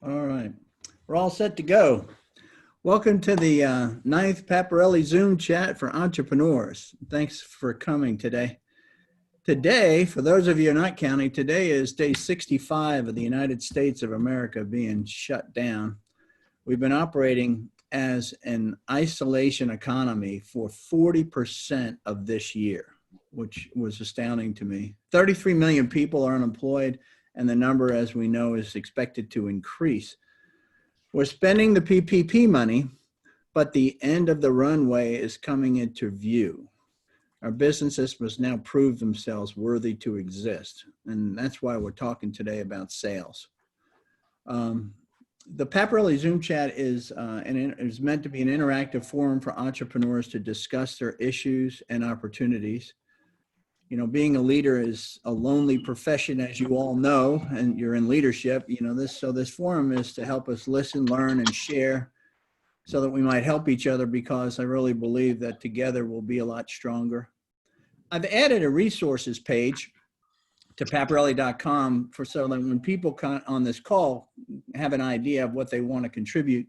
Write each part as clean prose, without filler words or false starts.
All right. We're all set to go. Welcome to the ninth Paparelli Zoom chat for entrepreneurs. Thanks for coming today. Today, for those of you not counting, today is day 65 of the United States of America being shut down. We've been operating as an isolation economy for 40% of this year, which was astounding to me. 33 million people are unemployed, and the number, as we know, is expected to increase. We're spending the PPP money, but the end of the runway is coming into view. Our businesses must now prove themselves worthy to exist, and that's why we're talking today about sales. The Paparelli Zoom chat is meant to be an interactive forum for entrepreneurs to discuss their issues and opportunities. You know, being a leader is a lonely profession, as you all know, and you're in leadership. You know this, so this forum is to help us listen, learn, and share, so that we might help each other. Because I really believe that together we'll be a lot stronger. I've added a resources page to paparelli.com so that when people on this call have an idea of what they want to contribute,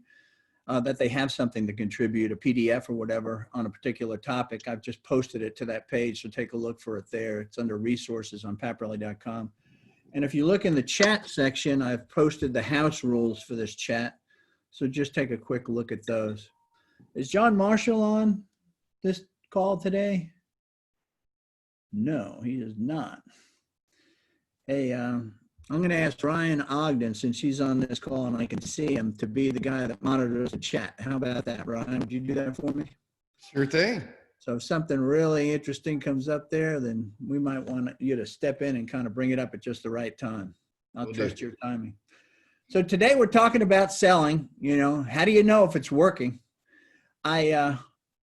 that they have something to contribute, a PDF or whatever on a particular topic. I've just posted it to that page, so take a look for it there. It's under resources on paparelli.com. And if you look in the chat section, I've posted the house rules for this chat. So just take a quick look at those. Is John Marshall on this call today? No, he is not. Hey, I'm going to ask Ryan Ogden, since he's on this call and I can see him, to be the guy that monitors the chat. How about that, Ryan? Would you do that for me? Sure thing. So if something really interesting comes up there, then we might want you to step in and kind of bring it up at just the right time. I'll trust your timing. So today we're talking about selling. You know, how do you know if it's working? I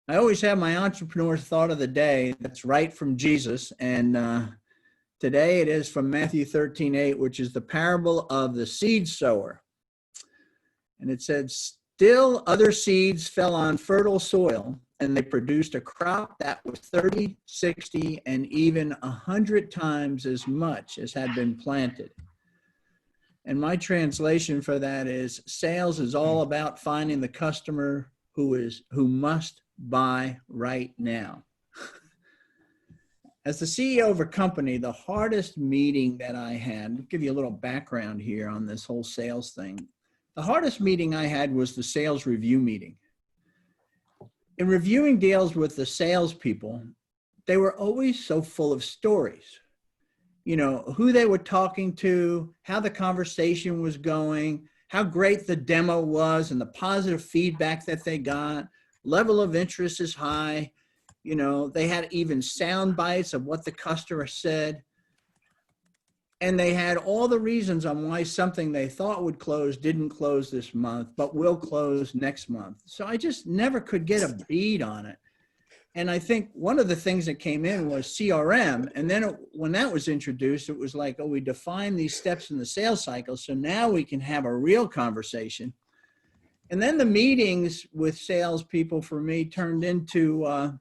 always have my entrepreneur's thought of the day that's right from Jesus, and today it is from Matthew 13:8, which is the parable of the seed sower. And it said, still other seeds fell on fertile soil, and they produced a crop that was 30, 60, and even 100 times as much as had been planted. And my translation for that is, sales is all about finding the customer who must buy right now. As the CEO of a company, the hardest meeting that I had, I'll give you a little background here on this whole sales thing. The hardest meeting I had was the sales review meeting. In reviewing deals with the salespeople, they were always so full of stories. You know, who they were talking to, how the conversation was going, how great the demo was and the positive feedback that they got. Level of interest is high. You know, they had even sound bites of what the customer said. And they had all the reasons on why something they thought would close didn't close this month, but will close next month. So I just never could get a bead on it. And I think one of the things that came in was CRM. And then when that was introduced, it was like, oh, we define these steps in the sales cycle. So now we can have a real conversation. And then the meetings with salespeople for me turned into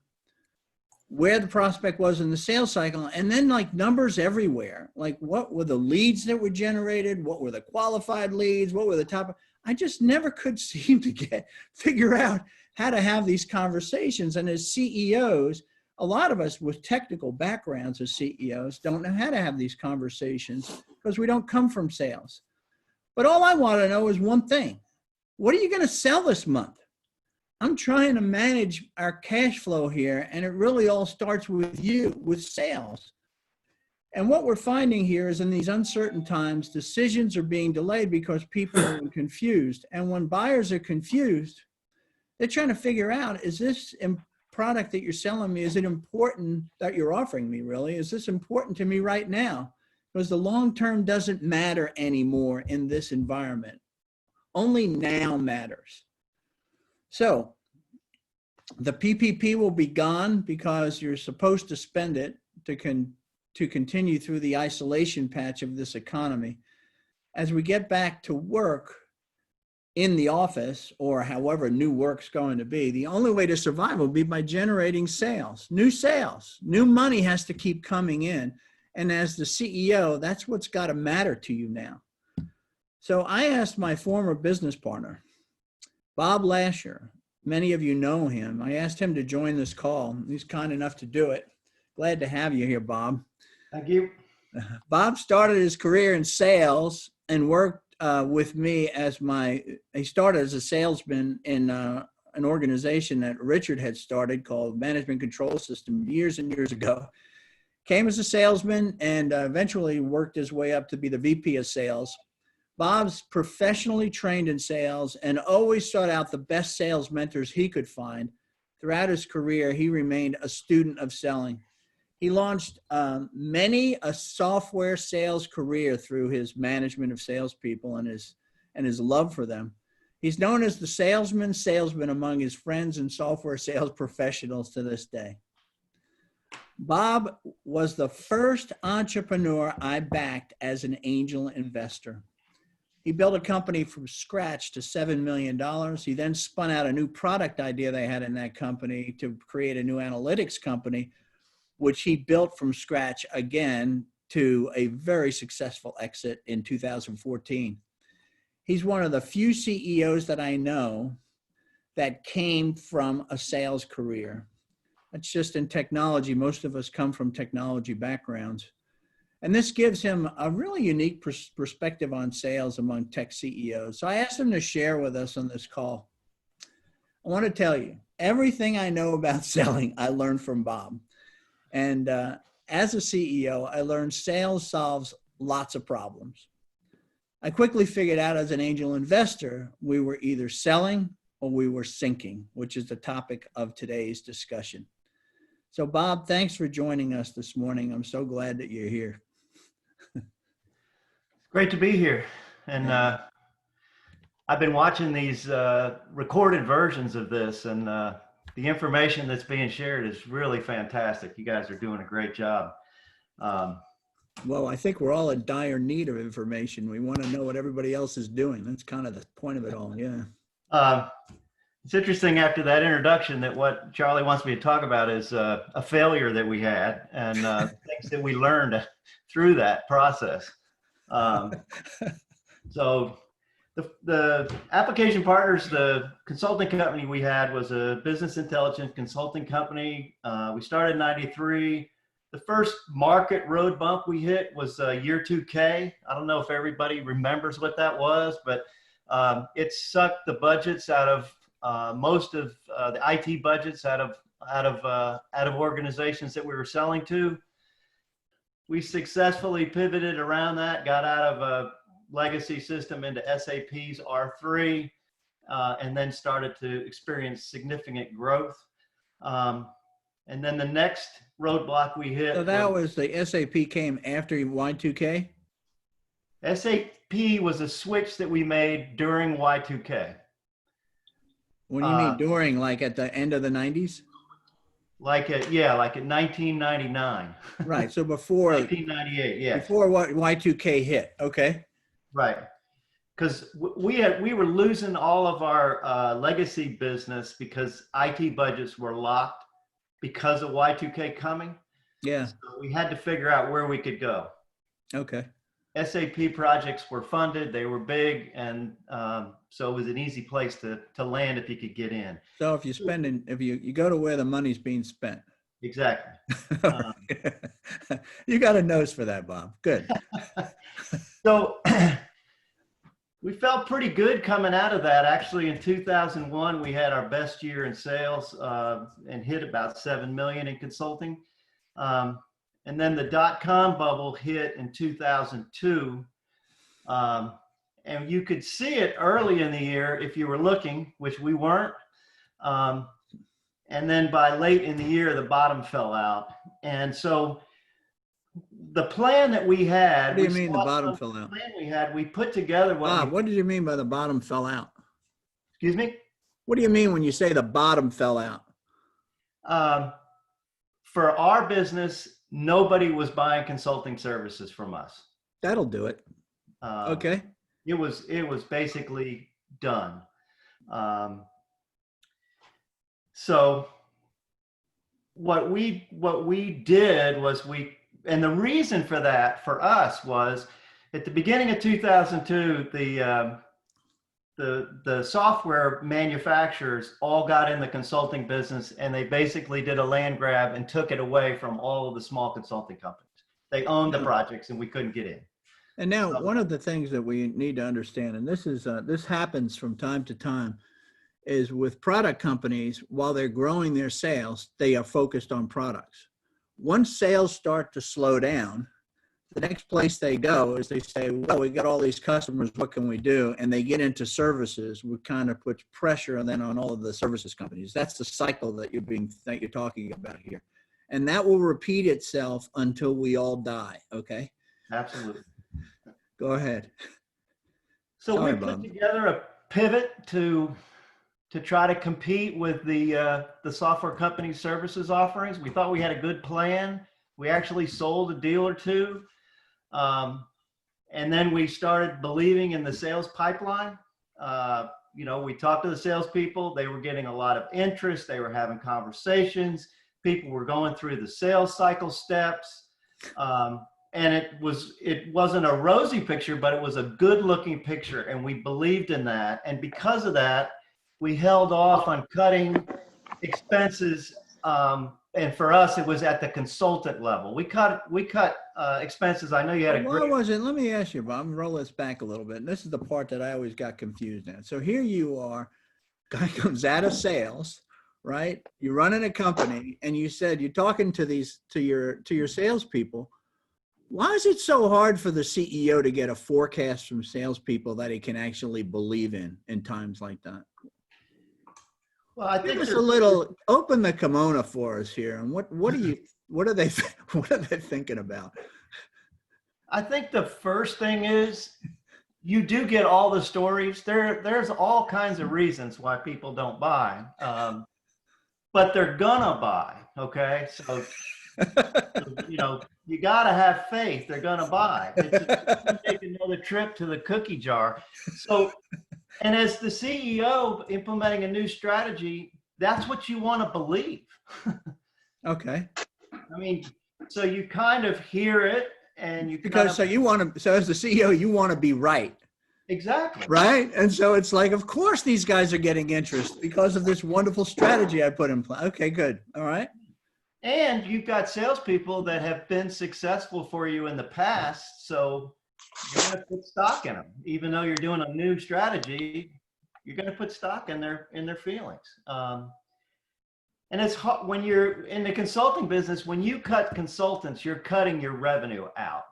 where the prospect was in the sales cycle, and then like numbers everywhere. Like, what were the leads that were generated? What were the qualified leads? What were the top? I just never could seem to figure out how to have these conversations. And as CEOs, a lot of us with technical backgrounds as CEOs don't know how to have these conversations because we don't come from sales. But all I want to know is one thing. What are you going to sell this month? I'm trying to manage our cash flow here, and it really all starts with you, with sales. And what we're finding here is in these uncertain times, decisions are being delayed because people are confused. And when buyers are confused, they're trying to figure out, is this product that you're selling me, is it important that you're offering me really? Is this important to me right now? Because the long term doesn't matter anymore in this environment. Only now matters. So the PPP will be gone because you're supposed to spend it to continue through the isolation patch of this economy. As we get back to work in the office, or however new work's going to be, the only way to survive will be by generating sales. New money has to keep coming in. And as the CEO, that's what's got to matter to you now. So I asked my former business partner, Bob Lasher. Many of you know him. I asked him to join this call. He's kind enough to do it. Glad to have you here, Bob. Thank you. Bob started his career in sales and worked with me he started as a salesman in an organization that Richard had started called Management Control System years and years ago. Came as a salesman and eventually worked his way up to be the VP of sales. Bob's professionally trained in sales and always sought out the best sales mentors he could find. Throughout his career, he remained a student of selling. He launched many a software sales career through his management of salespeople and his love for them. He's known as the salesman among his friends and software sales professionals to this day. Bob was the first entrepreneur I backed as an angel investor. He built a company from scratch to $7 million. He then spun out a new product idea they had in that company to create a new analytics company, which he built from scratch again to a very successful exit in 2014. He's one of the few CEOs that I know that came from a sales career. That's just in technology. Most of us come from technology backgrounds. And this gives him a really unique perspective on sales among tech CEOs. So I asked him to share with us on this call. I want to tell you, everything I know about selling, I learned from Bob. And as a CEO, I learned sales solves lots of problems. I quickly figured out as an angel investor, we were either selling or we were sinking, which is the topic of today's discussion. So Bob, thanks for joining us this morning. I'm so glad that you're here. Great to be here. And I've been watching these recorded versions of this, and the information that's being shared is really fantastic. You guys are doing a great job. Well, I think we're all in dire need of information. We want to know what everybody else is doing. That's kind of the point of it all. Yeah. It's interesting after that introduction that what Charlie wants me to talk about is a failure that we had and things that we learned through that process. So the Application Partners, the consulting company we had, was a business intelligence consulting company. We started in '93. The first market road bump we hit was year 2K. I don't know if everybody remembers what that was, but it sucked the budgets out of most of the IT budgets out of organizations that we were selling to. We successfully pivoted around that, got out of a legacy system into SAP's R3, and then started to experience significant growth. And then the next roadblock we hit. So that was the SAP came after Y2K? SAP was a switch that we made during Y2K. When you mean during, like at the end of the 90s? Like at 1999. Right. So before 1998, yeah. Before what Y2K hit. Okay. Right. Because we were losing all of our legacy business because IT budgets were locked because of Y2K coming. Yeah. So we had to figure out where we could go. Okay. SAP projects were funded, they were big, and so it was an easy place to land if you could get in. So if you go to where the money's being spent. Exactly. You got a nose for that, Bob. Good. So we felt pretty good coming out of that. Actually, in 2001, we had our best year in sales and hit about 7 million in consulting. And then the dot-com bubble hit in 2002. And you could see it early in the year if you were looking, which we weren't. And then by late in the year, the bottom fell out. And so the plan that we had. What do you mean the bottom fell out? The plan we put together. What did you mean by the bottom fell out? Excuse me? What do you mean when you say the bottom fell out? For our business, nobody was buying consulting services from us. That'll do it. Okay. It was basically done. So what we did was and the reason for that for us was At the beginning of 2002, the software manufacturers all got in the consulting business, and they basically did a land grab and took it away from all of the small consulting companies. They owned the projects, and we couldn't get in. And now, one of the things that we need to understand, and this happens from time to time, is with product companies, while they're growing their sales, they are focused on products. Once sales start to slow down, the next place they go is they say, well, we got all these customers, what can we do? And they get into services, which kind of puts pressure then on all of the services companies. That's the cycle that you're talking about here. And that will repeat itself until we all die, okay? Absolutely. Go ahead. So Sorry, we put Bob. together a pivot to try to compete with the software company services offerings. We thought we had a good plan. We actually sold a deal or two. And then we started believing in the sales pipeline. We talked to the salespeople. They were getting a lot of interest. They were having conversations. People were going through the sales cycle steps. And it wasn't a rosy picture, but it was a good looking picture. And we believed in that. And because of that, we held off on cutting expenses. And for us, it was at the consultant level. We cut expenses. I know you had a great. Let me ask you, Bob, roll this back a little bit. And this is the part that I always got confused in. So here you are, guy comes out of sales, right? You're running a company, and you said you're talking to your salespeople. Why is it so hard for the CEO to get a forecast from salespeople that he can actually believe in times like that? Well, I think open the kimono for us here. And what are they thinking about? I think the first thing is you do get all the stories. There's all kinds of reasons why people don't buy, but they're gonna buy. Okay, so you gotta have faith. They're gonna buy. It's gonna take another trip to the cookie jar. So. And as the CEO implementing a new strategy, that's what you want to believe. Okay. I mean, so you kind of hear it and you so as the CEO, you want to be right. Exactly. Right. And so it's like, of course, these guys are getting interest because of this wonderful strategy I put in place. Okay, good. All right. And you've got salespeople that have been successful for you in the past. So you're going to put stock in them, even though you're doing a new strategy. You're going to put stock in their feelings, and it's hard when you're in the consulting business. When you cut consultants, you're cutting your revenue out.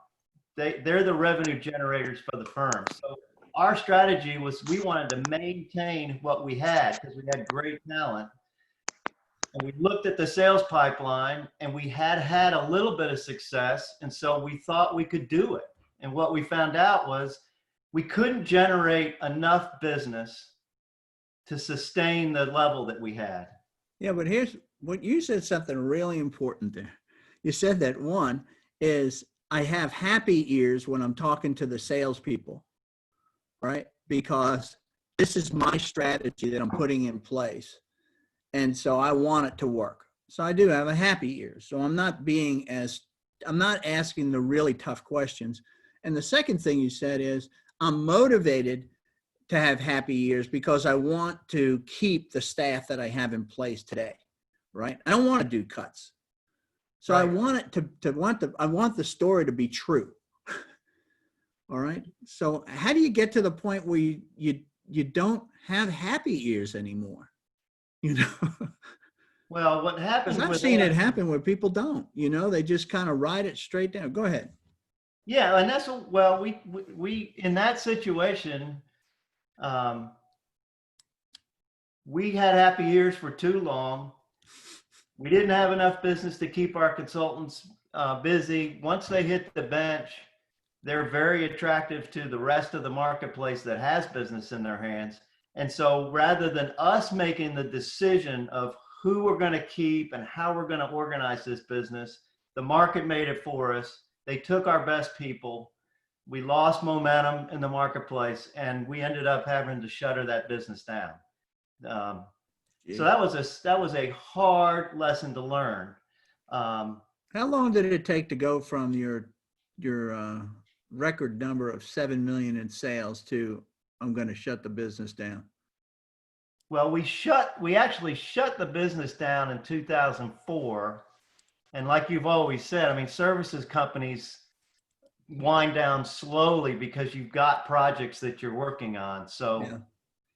They're the revenue generators for the firm. So our strategy was we wanted to maintain what we had because we had great talent, and we looked at the sales pipeline, and we had a little bit of success, and so we thought we could do it. And what we found out was we couldn't generate enough business to sustain the level that we had. Yeah, but here's what you said, something really important there. You said that one is I have happy ears when I'm talking to the salespeople, right? Because this is my strategy that I'm putting in place. And so I want it to work. So I do have a happy ear. So I'm not asking the really tough questions. And the second thing you said is I'm motivated to have happy ears because I want to keep the staff that I have in place today, right? I don't want to do cuts. So right. I want it I want the story to be true. All right. So how do you get to the point where you don't have happy ears anymore? Well, what happens? I've seen it happen where people don't. They just kind of ride it straight down. Go ahead. Yeah, and that's we in that situation, we had happy ears for too long. We didn't have enough business to keep our consultants busy. Once they hit the bench, they're very attractive to the rest of the marketplace that has business in their hands. And so rather than us making the decision of who we're going to keep and how we're going to organize this business, the market made it for us. They took our best people. We lost momentum in the marketplace, and we ended up having to shutter that business down. So that was a hard lesson to learn. How long did it take to go from your record number of 7 million in sales to I'm going to shut the business down? Well, we actually shut the business down in 2004. And like you've always said, I mean, services companies wind down slowly because you've got projects that you're working on. So,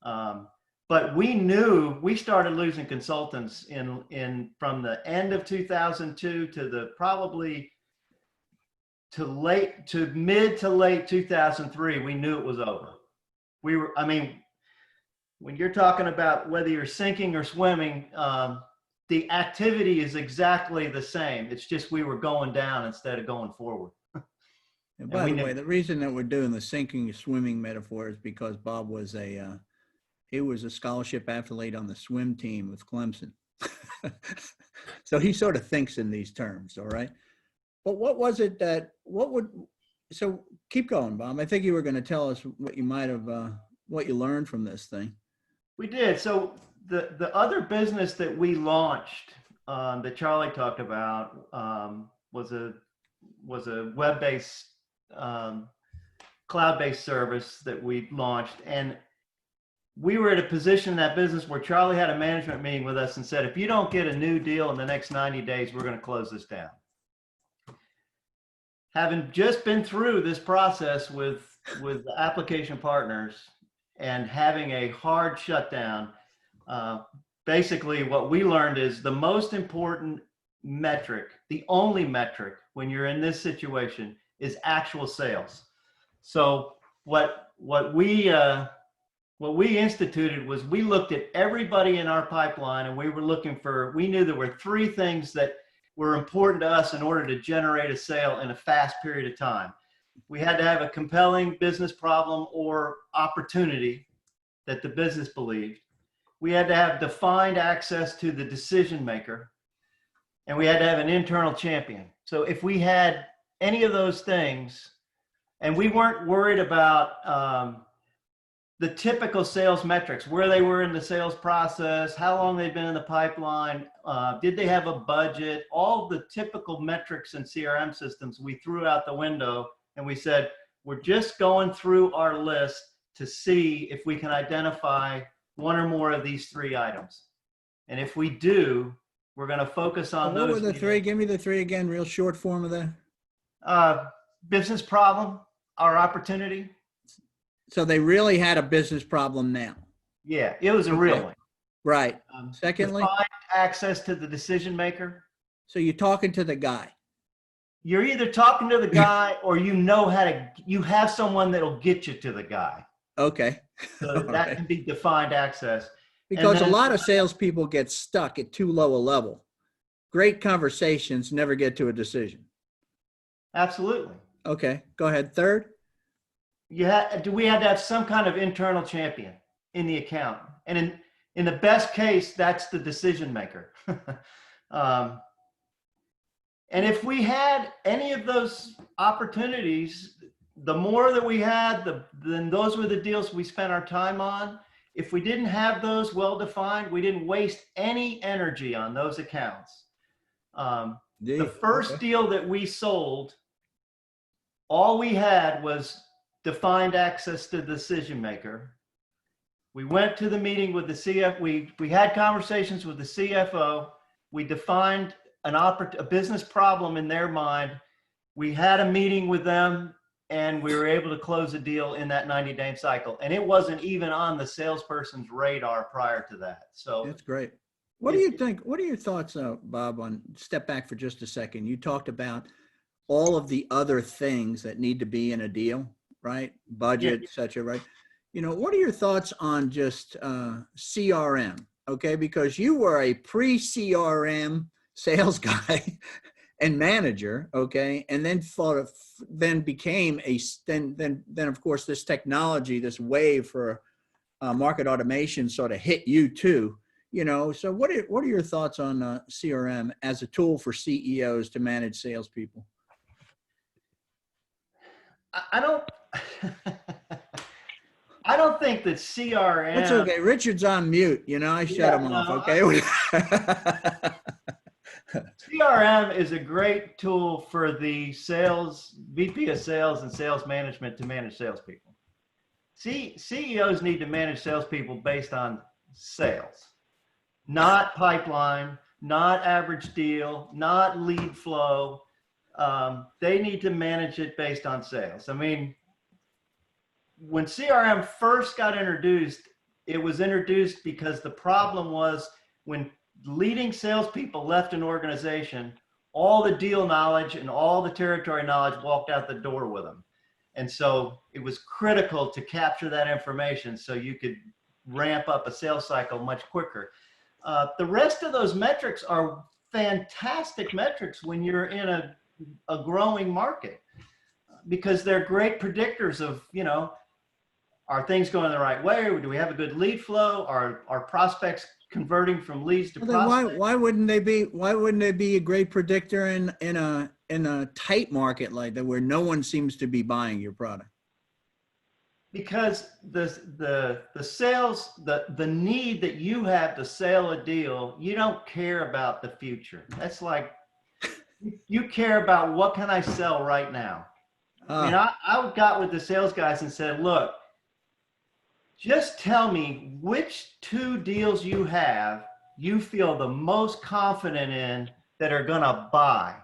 Yeah. but we knew we started losing consultants in from the end of 2002 to the probably to mid to late 2003. We knew it was over. I mean, when you're talking about whether you're sinking or swimming, the activity is exactly the same. It's just we were going down instead of going forward. And by the way, the reason that we're doing the sinking or swimming metaphor is because Bob was he was a scholarship athlete on the swim team with Clemson. So he sort of thinks in these terms, all right? But what was it so keep going, Bob. I think you were going to tell us what you might have, what you learned from this thing. We did. So the other business that we launched that Charlie talked about was a web-based cloud-based service that we launched, and we were at a position in that business where Charlie had a management meeting with us and said, if you don't get a new deal in the next 90 days, we're going to close this down. Having just been through this process with the application partners and having a hard shutdown, basically what we learned is the most important metric, the only metric when you're in this situation, is actual sales. So what we instituted was we looked at everybody in our pipeline, and we knew there were three things that were important to us in order to generate a sale in a fast period of time. We had to have a compelling business problem or opportunity that the business believed. We had to have defined access to the decision maker, and we had to have an internal champion. So if we had any of those things, and we weren't worried about the typical sales metrics, where they were in the sales process, how long they'd been in the pipeline, did they have a budget, all the typical metrics in CRM systems, we threw out the window, and we said, we're just going through our list to see if we can identify one or more of these three items. And if we do, we're going to focus on those. What were the three? Give me the three again, real short form of that. Business problem, our opportunity. So they really had a business problem now. Yeah, it was a real one. Right. Secondly, defined access to the decision maker. So you're talking to the guy. You're either talking to the guy or you have someone that'll get you to the guy. Okay. So that can be defined access. Because a lot of salespeople get stuck at too low a level. Great conversations never get to a decision. Absolutely. Okay, go ahead. Third? We had to have some kind of internal champion in the account. And in the best case, that's the decision maker. And if we had any of those opportunities, the more that we had, then those were the deals we spent our time on. If we didn't have those well-defined, we didn't waste any energy on those accounts. The first deal that we sold, all we had was defined access to the decision maker. We went to the meeting with the CFO. We had conversations with the CFO. We defined a business problem in their mind. We had a meeting with them, and we were able to close a deal in that 90-day cycle. And it wasn't even on the salesperson's radar prior to that. So that's great. What do you think? What are your thoughts, Bob, on step back for just a second? You talked about all of the other things that need to be in a deal, right? Budget, et cetera, right? You know, what are your thoughts on just CRM? Okay, because you were a pre-CRM sales guy and manager, okay, and then became then of course this technology, this wave for market automation sort of hit you too. You know, so what are your thoughts on CRM as a tool for CEOs to manage salespeople? I don't think that CRM. That's okay. Richard's on mute. You know, I shut him off. Okay. CRM is a great tool for the sales, VP of sales and sales management to manage salespeople. CEOs need to manage salespeople based on sales, not pipeline, not average deal, not lead flow. They need to manage it based on sales. I mean, when CRM first got introduced, it was introduced because the problem was when leading salespeople left an organization, all the deal knowledge and all the territory knowledge walked out the door with them. And so it was critical to capture that information so you could ramp up a sales cycle much quicker. The rest of those metrics are fantastic metrics when you're in a growing market, because they're great predictors of, you know, are things going the right way? Do we have a good lead flow? Are prospects converting from leads to prospects? Why wouldn't they be? Why wouldn't they be a great predictor in a tight market like that where no one seems to be buying your product? Because the sales, the need that you have to sell a deal, you don't care about the future. That's like, you care about what can I sell right now. I mean, I got with the sales guys and said, look, just tell me which 2 deals you have you feel the most confident in that are going to buy.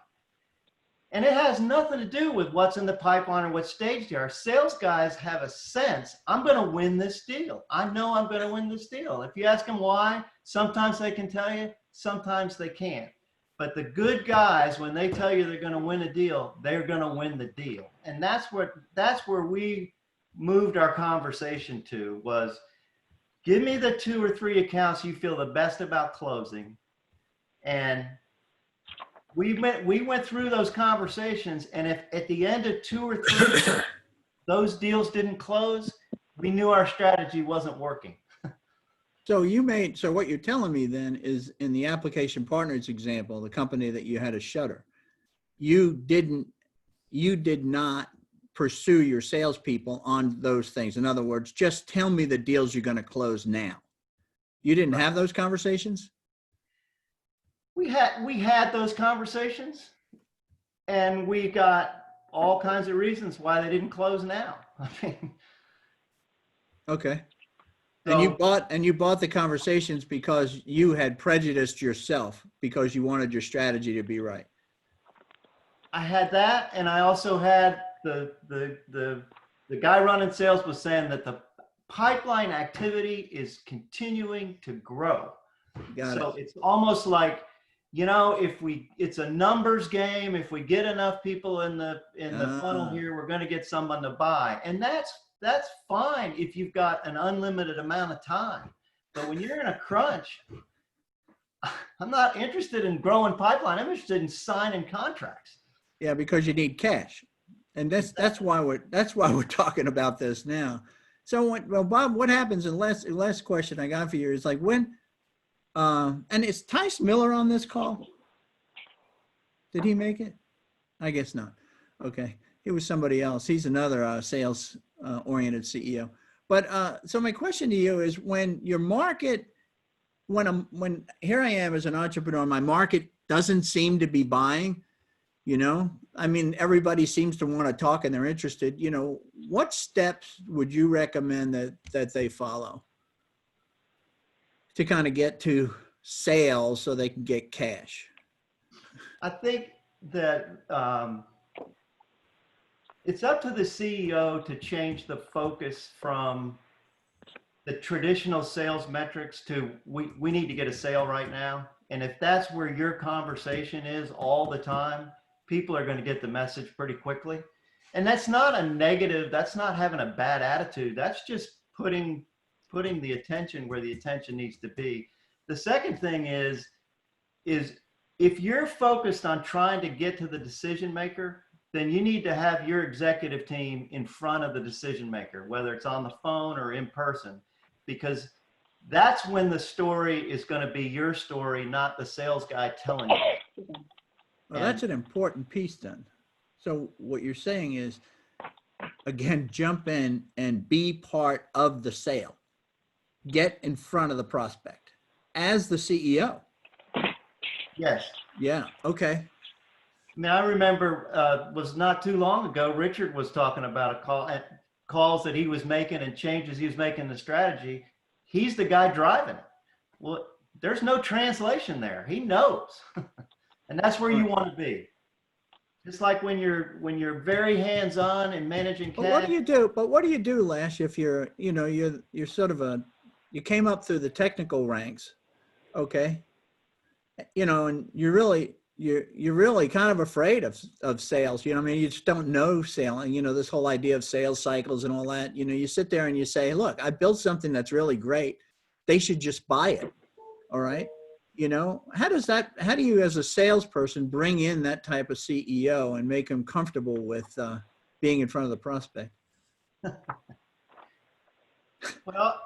And it has nothing to do with what's in the pipeline or what stage they are. Sales guys have a sense, I'm going to win this deal. I know I'm going to win this deal. If you ask them why, sometimes they can tell you, sometimes they can't. But the good guys, when they tell you they're going to win a deal, they're going to win the deal. And that's where we moved our conversation to, was give me the 2 or 3 accounts you feel the best about closing. And we went through those conversations, and if at the end of 2 or 3 those deals didn't close, we knew our strategy wasn't working. So what you're telling me then is, in the Application Partners example, the company that you had to shutter, you did not pursue your salespeople on those things. In other words, just tell me the deals you're going to close now. You didn't have those conversations? We had those conversations, and we got all kinds of reasons why they didn't close now. I mean, okay. So, And you bought the conversations because you had prejudiced yourself because you wanted your strategy to be right. I had that, and I also had the guy running sales was saying that the pipeline activity is continuing to grow. So it's almost like, you know, it's a numbers game. If we get enough people in the funnel here, we're going to get someone to buy. And that's fine if you've got an unlimited amount of time. But when you're in a crunch, I'm not interested in growing pipeline. I'm interested in signing contracts. Yeah, because you need cash. And that's why we're talking about this now. So Bob, what happens, and last question I got for you is, like, when and is Tice Miller on this call? Did he make it? I guess not. Okay. It was somebody else. He's another sales oriented CEO. But so my question to you is, when your market, when here I am as an entrepreneur, my market doesn't seem to be buying, you know, I mean, everybody seems to want to talk and they're interested, you know, what steps would you recommend that they follow to kind of get to sales so they can get cash? I think that it's up to the CEO to change the focus from the traditional sales metrics to we need to get a sale right now. And if that's where your conversation is all the time, people are going to get the message pretty quickly. And that's not a negative, that's not having a bad attitude. That's just putting the attention where the attention needs to be. The second thing is if you're focused on trying to get to the decision maker, then you need to have your executive team in front of the decision maker, whether it's on the phone or in person, because that's when the story is going to be your story, not the sales guy telling you. Well, that's an important piece then. So what you're saying is, again, jump in and be part of the sale. Get in front of the prospect as the CEO. Yes. Yeah. Okay. I mean, I remember was not too long ago, Richard was talking about calls that he was making and changes he was making the strategy. He's the guy driving it. Well, there's no translation there. He knows. And that's where you Right. want to be. Just like when you're very hands-on and managing But what cash. do you do? But what do you do, Lash, if you're sort of you came up through the technical ranks, okay? And you're really kind of afraid of sales. I mean, you just don't know sales. This whole idea of sales cycles and all that. You sit there and you say, look, I built something that's really great. They should just buy it. All right. How do you as a salesperson bring in that type of CEO and make them comfortable with being in front of the prospect? Well,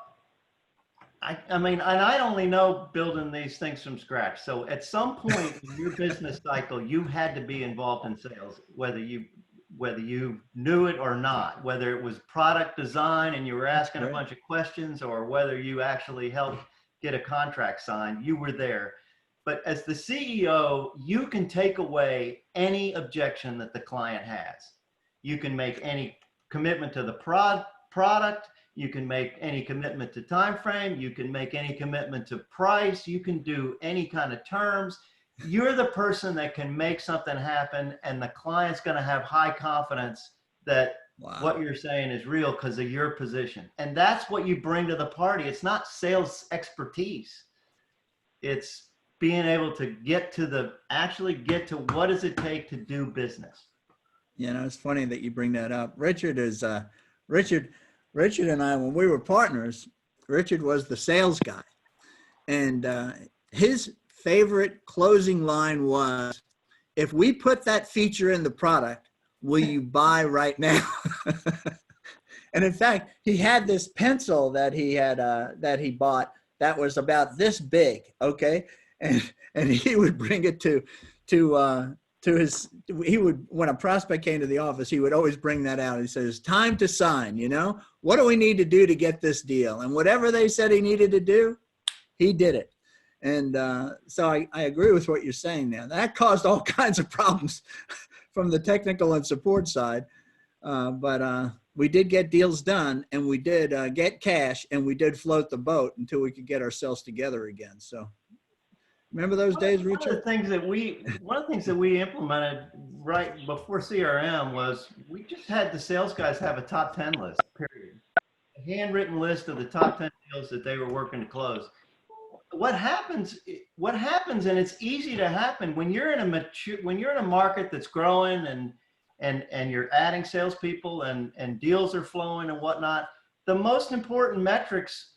I mean, and I only know building these things from scratch. So at some point in your business cycle, you had to be involved in sales, whether you knew it or not, whether it was product design and you were asking a Right. bunch of questions, or whether you actually helped get a contract signed, you were there. But as the CEO, you can take away any objection that the client has. You can make any commitment to the product. You can make any commitment to time frame. You can make any commitment to price. You can do any kind of terms. You're the person that can make something happen, and the client's going to have high confidence that Wow. what you're saying is real because of your position. And that's what you bring to the party. It's not sales expertise. It's being able to actually get to what does it take to do business. It's funny that you bring that up. Richard and I, when we were partners, Richard was the sales guy. And his favorite closing line was, if we put that feature in the product, will you buy right now? And in fact, he had this pencil that he bought that was about this big, okay? And he would bring it to when a prospect came to the office, he would always bring that out. He says, time to sign, what do we need to do to get this deal? And whatever they said he needed to do, he did it. And so I agree with what you're saying now. That caused all kinds of problems from the technical and support side. But we did get deals done, and we did get cash, and we did float the boat until we could get ourselves together again. So remember those days, Richard? One of the things that we implemented right before CRM was we just had the sales guys have a top 10 list, period. A handwritten list of the top 10 deals that they were working to close. What happens, and it's easy to happen when you're in a market that's growing and you're adding salespeople and deals are flowing and whatnot. The most important metrics,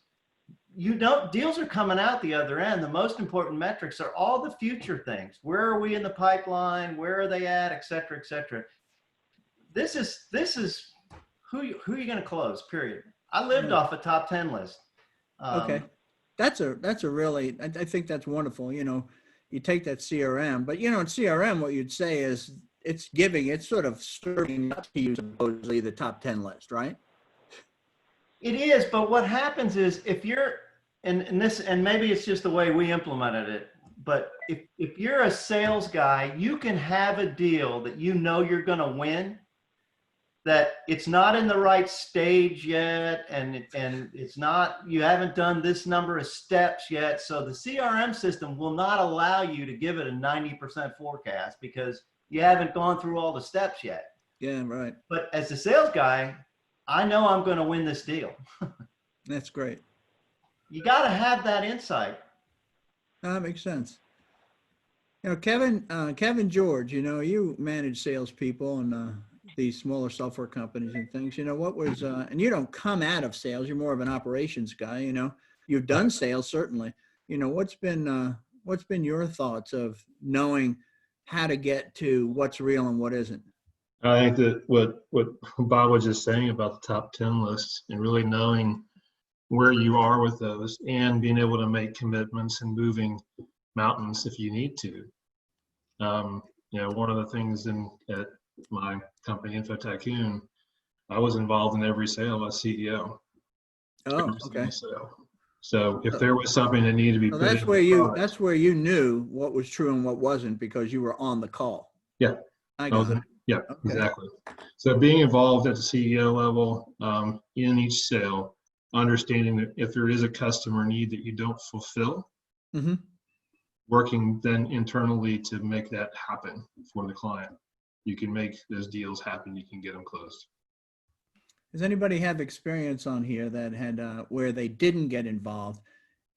deals are coming out the other end. The most important metrics are all the future things. Where are we in the pipeline? Where are they at? Et cetera, et cetera. This is who are you going to close, period. I lived off a top 10 list. Okay. That's a really, I think that's wonderful. You take that CRM, but in CRM, what you'd say is it's sort of serving up to you supposedly the top 10 list, right? It is, but what happens is if you're, and maybe it's just the way we implemented it, but if you're a sales guy, you can have a deal that you're going to win, that it's not in the right stage yet, and it's not, you haven't done this number of steps yet. So the CRM system will not allow you to give it a 90% forecast because you haven't gone through all the steps yet. Yeah, right. But as a sales guy, I know I'm going to win this deal. That's great. You got to have that insight. That makes sense. Kevin George, you manage salespeople and these smaller software companies and things. What was, and you don't come out of sales, you're more of an operations guy. You've done sales, certainly. What's been your thoughts of knowing how to get to what's real and what isn't? I think that what Bob was just saying about the top 10 lists and really knowing where you are with those and being able to make commitments and moving mountains if you need to. One of the things at my company, Info I was involved in every sale as CEO. Oh, okay. Sale. So if there was something that needed to be So put that's in where the you, product, that's where you knew what was true and what wasn't because you were on the call. Yeah. I I got was it. in- yeah, Okay. exactly. So being involved at the CEO level in each sale, understanding that if there is a customer need that you don't fulfill, Mm-hmm. working then internally to make that happen for the client. You can make those deals happen. You can get them closed. Does anybody have experience on here that had where they didn't get involved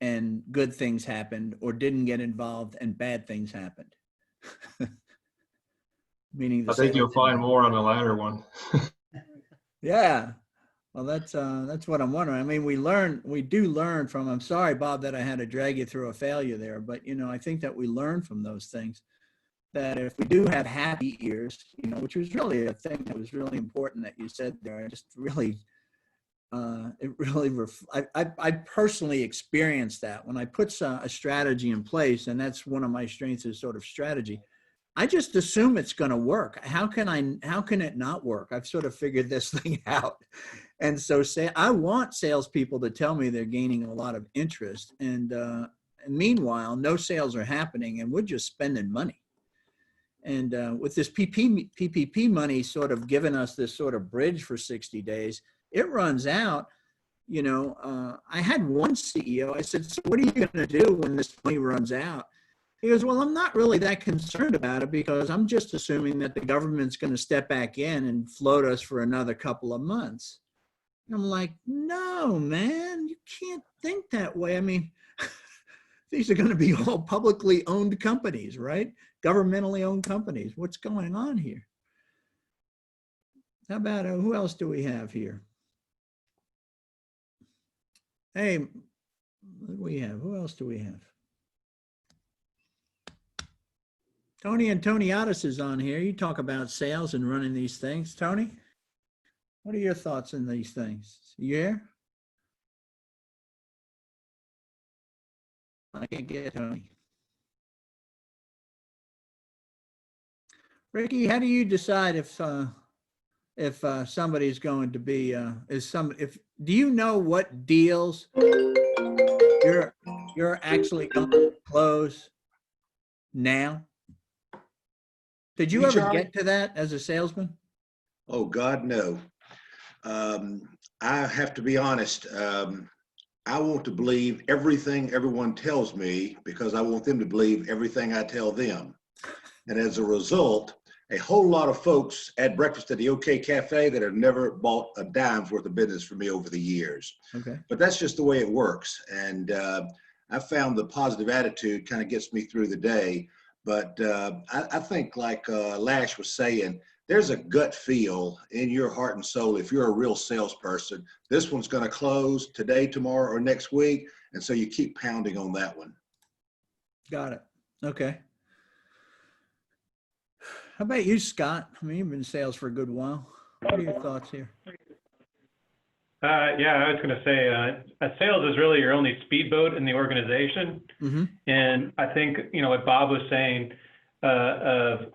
and good things happened, or didn't get involved and bad things happened? Meaning the I think sale you'll didn't- find more on the latter one. Yeah. Well, that's what I'm wondering. I mean, we do learn from, I'm sorry, Bob, that I had to drag you through a failure there, but you know, I think that we learn from those things, that if we do have happy years, you know, which was really a thing that was really important that you said there. I just really, it really, I personally experienced that when I put a strategy in place, and that's one of my strengths is sort of strategy. I just assume it's going to work. How can it not work? I've sort of figured this thing out. And so I want salespeople to tell me they're gaining a lot of interest. And meanwhile, no sales are happening and we're just spending money. And with this PPP money sort of giving us this sort of bridge for 60 days, it runs out. You know, I had one CEO, I said, so what are you going to do when this money runs out? He goes, well, I'm not really that concerned about it because I'm just assuming that the government's going to step back in and float us for another couple of months. And I'm like, no, man, you can't think that way. I mean, these are going to be all publicly owned companies, right? Governmentally owned companies. What's going on here? How about who else do we have here? Hey, what do we have? Who else do we have? Tony Antoniadis is on here. You talk about sales and running these things. Tony, what are your thoughts on these things? You here? I can't get Tony. Ricky, how do you decide if somebody's going to be do you know what deals you're actually going to close now? Did you Me, ever Charlie? get to that as a salesman? Oh, God, no. I have to be honest. I want to believe everything everyone tells me because I want them to believe everything I tell them. And as a result, a whole lot of folks at breakfast at the OK Cafe that have never bought a dime's worth of business from me over the years. Okay. But that's just the way it works. And I found the positive attitude kind of gets me through the day. But I think like Lash was saying, there's a gut feel in your heart and soul. If you're a real salesperson, this one's going to close today, tomorrow, or next week. And so you keep pounding on that one. Got it. Okay. How about you, Scott? I mean, you've been in sales for a good while. What are your thoughts here? Yeah, I was going to say, sales is really your only speedboat in the organization. Mm-hmm. And I think, you know, what Bob was saying,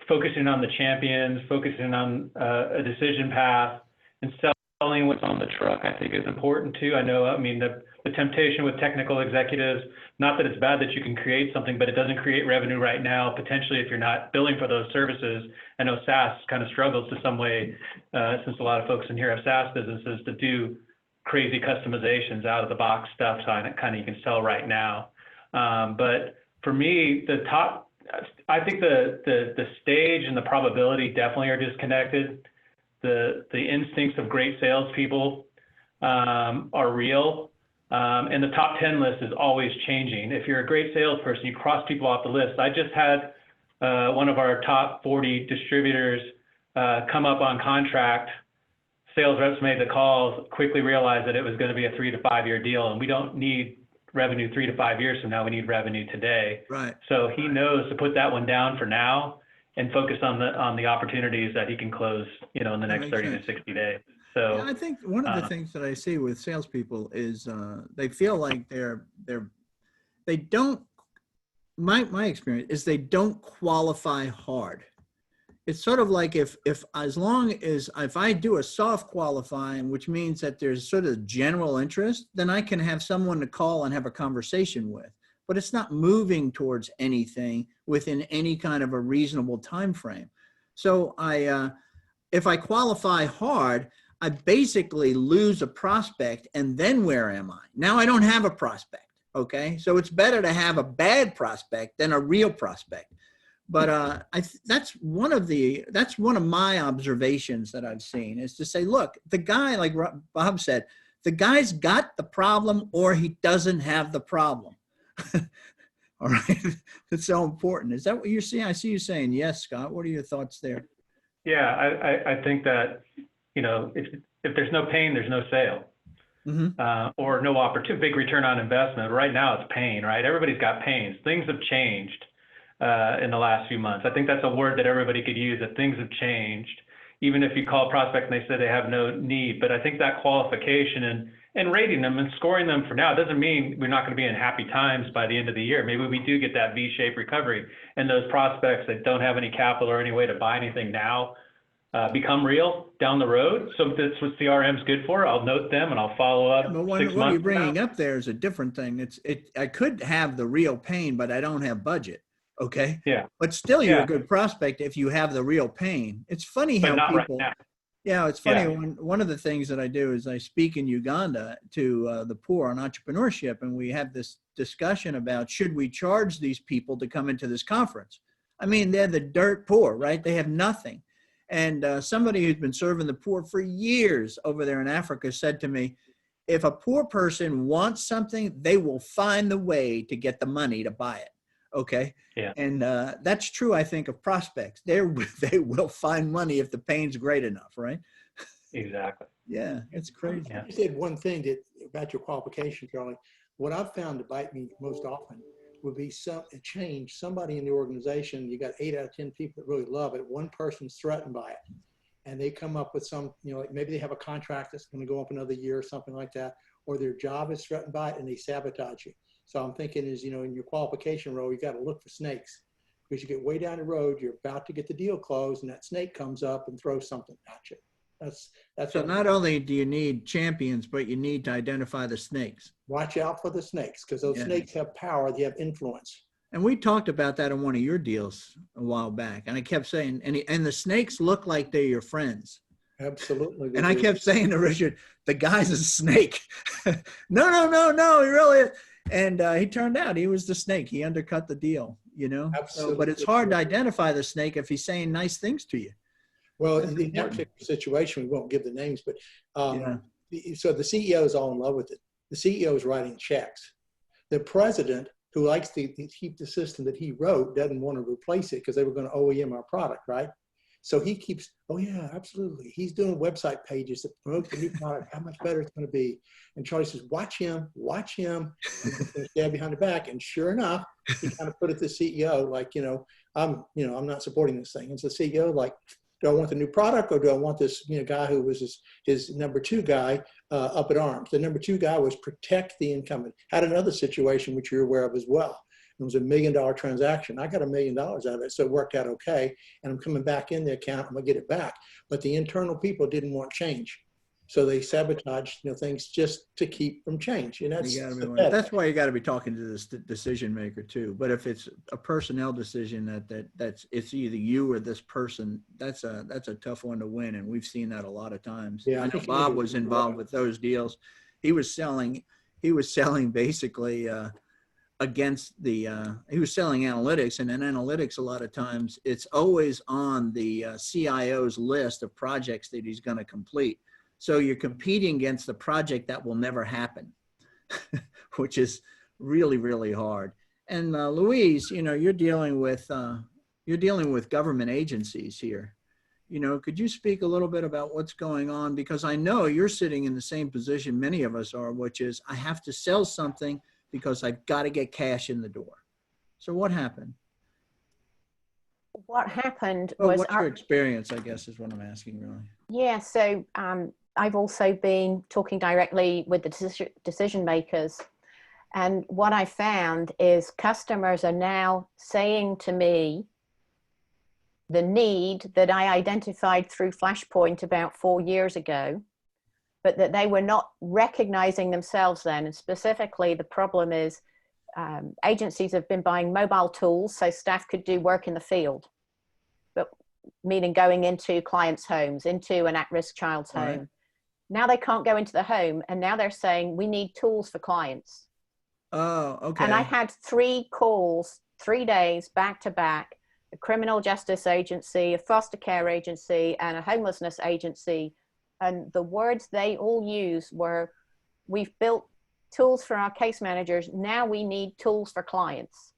focusing on the champions, focusing on a decision path and selling what's on the truck, I think is important too. I know, I mean, the temptation with technical executives, not that it's bad that you can create something, but it doesn't create revenue right now, potentially if you're not billing for those services. I know SaaS kind of struggles to some way, since a lot of folks in here have SaaS businesses, to do crazy customizations out of the box stuff, so kind of you can sell right now. But for me, I think the stage and the probability definitely are disconnected. The instincts of great salespeople are real, and the top 10 list is always changing. If you're a great salesperson, you cross people off the list. I just had one of our top 40 distributors come up on contract. Sales reps made the calls, quickly realized that it was going to be a 3 to 5 year deal, and we don't need revenue 3 to 5 years from now. We need revenue today. Right. So he knows to put that one down for now and focus on the opportunities that he can close, you know, in the That next makes 30 sense. to 60 days. So Yeah, I think one of the things that I see with salespeople is they feel like they don't. My experience is they don't qualify hard. it's sort of like if as long as if I do a soft qualifying, which means that there's sort of general interest, then I can have someone to call and have a conversation with. But it's not moving towards anything within any kind of a reasonable time frame. So if I qualify hard, I basically lose a prospect, and then where am I? Now I don't have a prospect. Okay, so it's better to have a bad prospect than a real prospect. But that's one of my observations that I've seen, is to say, look, the guy, like Bob said, the guy's got the problem or he doesn't have the problem. All right, it's so important. Is that what you're seeing? I see you saying yes, Scott. What are your thoughts there? Yeah, I think that, if there's no pain, there's no sale. Or no opportunity, big return on investment. Right now it's pain, right? Everybody's got pains. Things have changed in the last few months. I think that's a word that everybody could use, that things have changed. Even if you call a prospect and they say they have no need, but I think that qualification and rating them and scoring them for now doesn't mean we're not going to be in happy times by the end of the year. Maybe we do get that V-shaped recovery, and those prospects that don't have any capital or any way to buy anything now become real down the road. So that's what CRM is good for. I'll note them and I'll follow up. But what you're bringing up there is a different thing. I could have the real pain, but I don't have budget. Okay. Yeah. But still, you're a good prospect if you have the real pain. It's funny how not people. Right now. Yeah, it's funny. One of the things that I do is I speak in Uganda to the poor on entrepreneurship, and we have this discussion about, should we charge these people to come into this conference? I mean, they're the dirt poor, right? They have nothing. And somebody who's been serving the poor for years over there in Africa said to me, if a poor person wants something, they will find the way to get the money to buy it. Okay. Yeah. And that's true, I think, of prospects. They will find money if the pain's great enough, right? Exactly. Yeah, it's crazy. Yeah. You said one thing about your qualification, Charlie. What I've found to bite me most often would be a change. Somebody in the organization, you got 8 out of 10 people that really love it. One person's threatened by it, and they come up with some, like maybe they have a contract that's going to go up another year or something like that, or their job is threatened by it, and they sabotage you. So I'm thinking is, in your qualification role, you got to look for snakes, because you get way down the road, you're about to get the deal closed, and that snake comes up and throws something at you. That's so not only do you need champions, but you need to identify the snakes. Watch out for the snakes, because those snakes have power, they have influence. And we talked about that in one of your deals a while back. And I kept saying, and the snakes look like they're your friends. Absolutely. And I kept saying to Richard, the guy's a snake. No, he really is. And he turned out he was the snake. He undercut the deal, Absolutely. But it's hard to identify the snake if he's saying nice things to you. Well, in that particular situation, we won't give the names, but so the CEO is all in love with it. The CEO is writing checks. The president, who likes to keep the system that he wrote, doesn't want to replace it because they were going to OEM our product, right? So he keeps, oh yeah, absolutely. He's doing website pages that promote the new product, how much better it's going to be. And Charlie says, watch him, and stab behind the back. And sure enough, he kind of put it to the CEO, like, I'm not supporting this thing. And so the CEO, like, do I want the new product, or do I want this, guy who was his number 2 guy up at arms? The number 2 guy was protect the incumbent. Had another situation which you're aware of as well. It was $1 million transaction. I got $1 million out of it, so it worked out okay. And I'm coming back in the account. I'm gonna get it back. But the internal people didn't want change, so they sabotaged things just to keep from change. And that's why you got to be talking to this decision maker too. But if it's a personnel decision that's it's either you or this person, that's a tough one to win, and we've seen that a lot of times. Yeah, I know Bob was involved with those deals. He was selling basically against he was selling analytics, and in analytics a lot of times it's always on the CIO's list of projects that he's going to complete. So you're competing against the project that will never happen, which is really, really hard. And Louise, you're dealing with government agencies here. Could you speak a little bit about what's going on? Because I know you're sitting in the same position many of us are, which is I have to sell something because I've got to get cash in the door. So what happened? What happened was... What's your experience, I guess, is what I'm asking, really. Yeah, so I've also been talking directly with the decision makers. And what I found is customers are now saying to me, the need that I identified through Flashpoint about 4 years ago, but that they were not recognizing themselves then. And specifically, the problem is agencies have been buying mobile tools so staff could do work in the field, but meaning going into clients' homes, into an at-risk child's home. Right. Now they can't go into the home, and now they're saying we need tools for clients. Oh, okay. And I had 3 calls, 3 days back to back, a criminal justice agency, a foster care agency, and a homelessness agency. And the words they all use were, we've built tools for our case managers. Now we need tools for clients.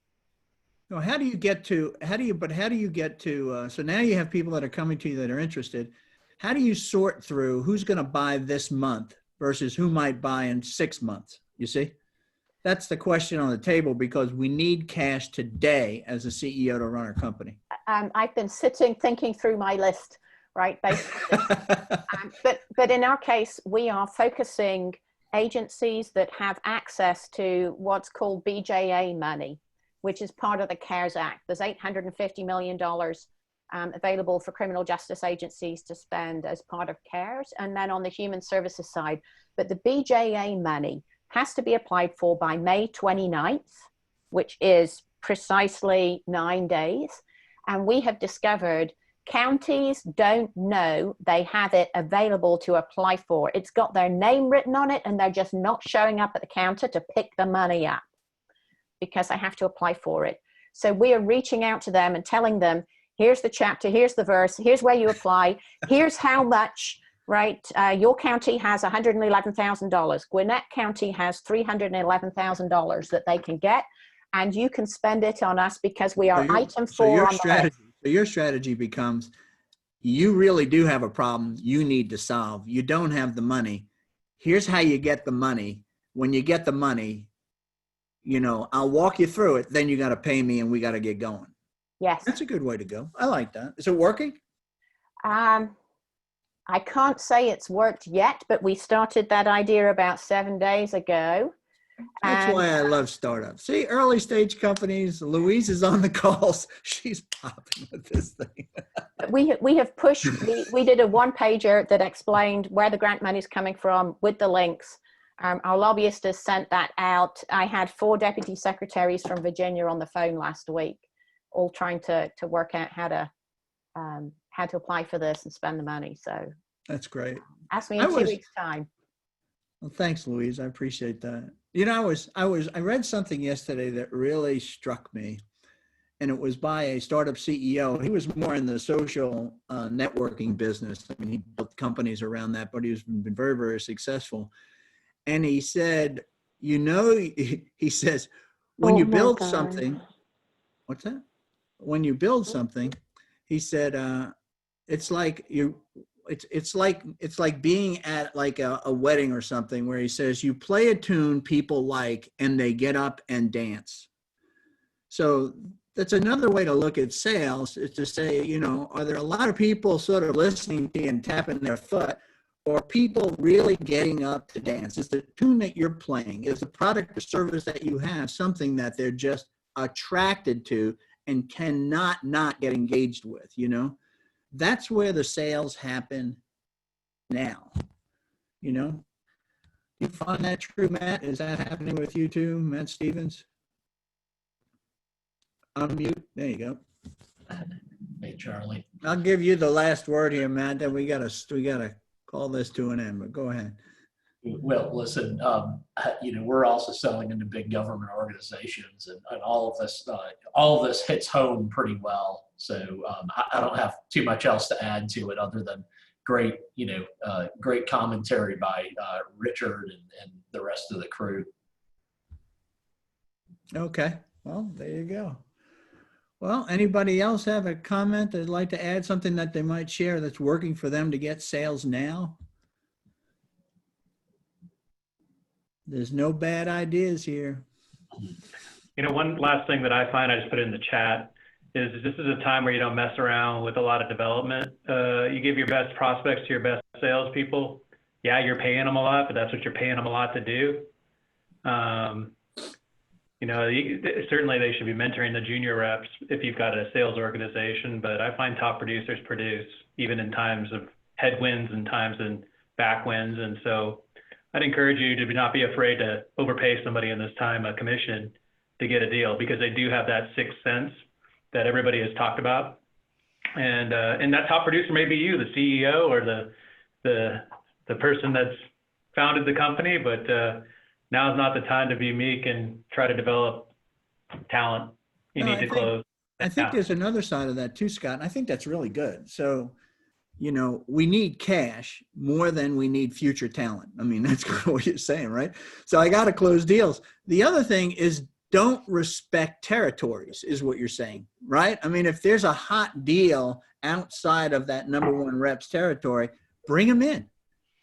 So how do you get to, so now you have people that are coming to you that are interested. How do you sort through who's going to buy this month versus who might buy in 6 months? You see? That's the question on the table, because we need cash today as a CEO to run our company. I've been thinking through my list, right? Basically. But in our case, we are focusing agencies that have access to what's called BJA money, which is part of the CARES Act. There's $850 million available for criminal justice agencies to spend as part of CARES, and then on the human services side. But the BJA money has to be applied for by May 29th, which is precisely 9 days. And we have discovered counties don't know they have it available to apply for. It's got their name written on it, and they're just not showing up at the counter to pick the money up because I have to apply for it. So we are reaching out to them and telling them, here's the chapter, here's the verse, here's where you apply, here's how much, right? Your county has $111,000. Gwinnett County has $311,000 that they can get, and you can spend it on us because we are item 4 on the list. So your strategy becomes, you really do have a problem you need to solve. You don't have the money. Here's how you get the money. When you get the money, you know, I'll walk you through it. Then you got to pay me and we got to get going. Yes. That's a good way to go. I like that. Is it working? I can't say it's worked yet, but we started that idea about 7 days ago. That's why I love startups. See, early stage companies, Louise is on the calls. She's popping with this thing. we have pushed, we did a 1-pager that explained where the grant money is coming from with the links. Our lobbyist has sent that out. I had 4 deputy secretaries from Virginia on the phone last week, all trying to work out how to apply for this and spend the money. So that's great. Ask me in 2 weeks' time. Well, thanks, Louise. I appreciate that. You know, I read something yesterday that really struck me, and it was by a startup CEO. He was more in the social networking business. I mean, he built companies around that, but he's been very, very successful. And he said, you know, he says, when you build something, what's that? When you build something, he said, it's like being at like a wedding or something, where he says you play a tune people like and they get up and dance. So that's another way to look at sales, is to say, you know, are there a lot of people sort of listening to you and tapping their foot, or people really getting up to dance? Is the tune that you're playing, is the product or service that you have something that they're just attracted to and cannot not get engaged with, you know? That's where the sales happen now, you know? You find that true, Matt? Is that happening with you too, Matt Stevens? Unmute. There you go. Hey, Charlie. I'll give you the last word here, Matt. Then we gotta call this to an end. But go ahead. Well, listen, you know, we're also selling into big government organizations, and all of this hits home pretty well. So I don't have too much else to add to it other than great commentary by Richard and the rest of the crew. Okay. Well, there you go. Well, anybody else have a comment that'd like to add, something that they might share that's working for them to get sales now? There's no bad ideas here. You know, one last thing that I find, I just put it in the chat, is this is a time where you don't mess around with a lot of development. You give your best prospects to your best salespeople. Yeah, you're paying them a lot, but that's what you're paying them a lot to do. Certainly they should be mentoring the junior reps if you've got a sales organization, but I find top producers produce even in times of headwinds and times in backwinds. And so I'd encourage you to not be afraid to overpay somebody in this time a commission to get a deal, because they do have that sixth sense that everybody has talked about. And that top producer may be you, the CEO, or the person that's founded the company, but now is not the time to be meek and try to develop talent. You need to close. I think there's another side of that too, Scott, and I think that's really good. So, we need cash more than we need future talent. I mean, that's kind of what you're saying, right? So I got to close deals. The other thing is, don't respect territories is what you're saying, right? I mean, if there's a hot deal outside of that number one rep's territory, bring them in.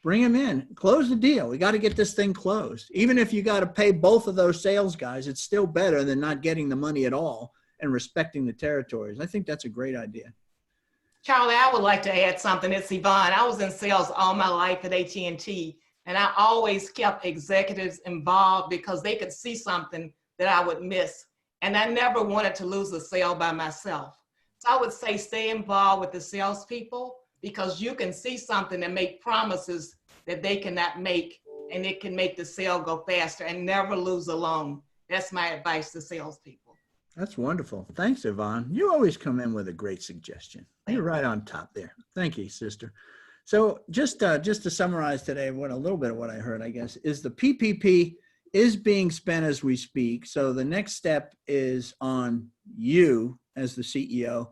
Bring them in. Close the deal. We got to get this thing closed. Even if you got to pay both of those sales guys, it's still better than not getting the money at all and respecting the territories. I think that's a great idea. Charlie, I would like to add something. It's Yvonne. I was in sales all my life at AT&T, and I always kept executives involved because they could see something that I would miss. And I never wanted to lose a sale by myself. So I would say stay involved with the salespeople, because you can see something and make promises that they cannot make, and it can make the sale go faster, and never lose a loan. That's my advice to salespeople. That's wonderful. Thanks, Yvonne. You always come in with a great suggestion. You're right on top there. Thank you, sister. So just to summarize today, a little bit of what I heard, I guess, is the PPP is being spent as we speak. So the next step is on you as the CEO.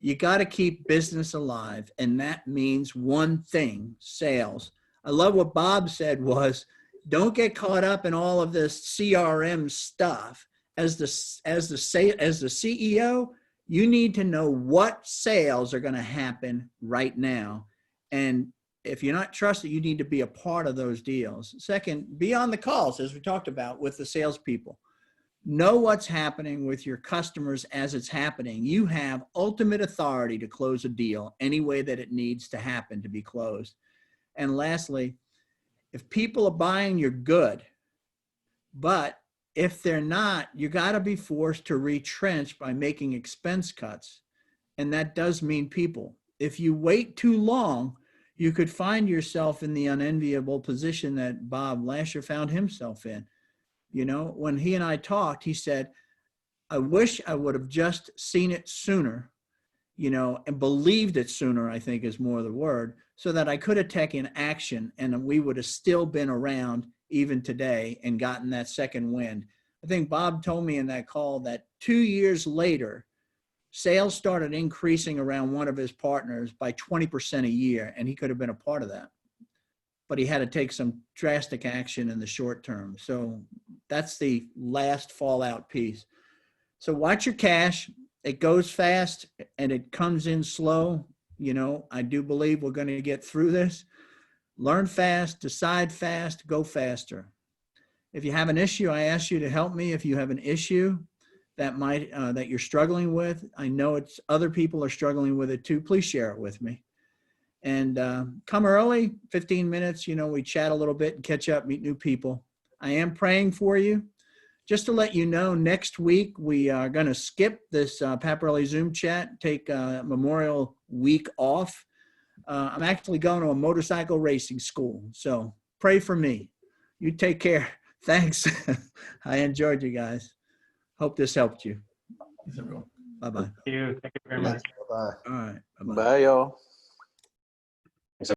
You got to keep business alive, and that means one thing: sales. I love what Bob said was, don't get caught up in all of this CRM stuff. As the CEO, you need to know what sales are going to happen right now. And if you're not trusted, you need to be a part of those deals. Second, be on the calls, as we talked about, with the salespeople. Know what's happening with your customers as it's happening. You have ultimate authority to close a deal any way that it needs to happen to be closed. And lastly, if people are buying, you're good. But if they're not, you got to be forced to retrench by making expense cuts. And that does mean people. If you wait too long, you could find yourself in the unenviable position that Bob Lasher found himself in. When he and I talked, he said, I wish I would have just seen it sooner, and believed it sooner, I think is more the word, so that I could have taken action and we would have still been around even today and gotten that second wind. I think Bob told me in that call that 2 years later, sales started increasing around one of his partners by 20% a year, and he could have been a part of that. But he had to take some drastic action in the short term. So that's the last fallout piece. So watch your cash. It goes fast and it comes in slow. I do believe we're going to get through this. Learn fast, decide fast, go faster. If you have an issue, I ask you to help me. If you have an issue that you're struggling with, I know other people are struggling with it too. Please share it with me. And come early, 15 minutes, we chat a little bit and catch up, meet new people. I am praying for you. Just to let you know, next week we are going to skip this Paparelli Zoom chat, take Memorial Week off. I'm actually going to a motorcycle racing school, so pray for me. You take care. Thanks. I enjoyed you guys. Hope this helped you. Bye-bye. Thank you very much. Bye. All right. Bye-bye. Bye, y'all.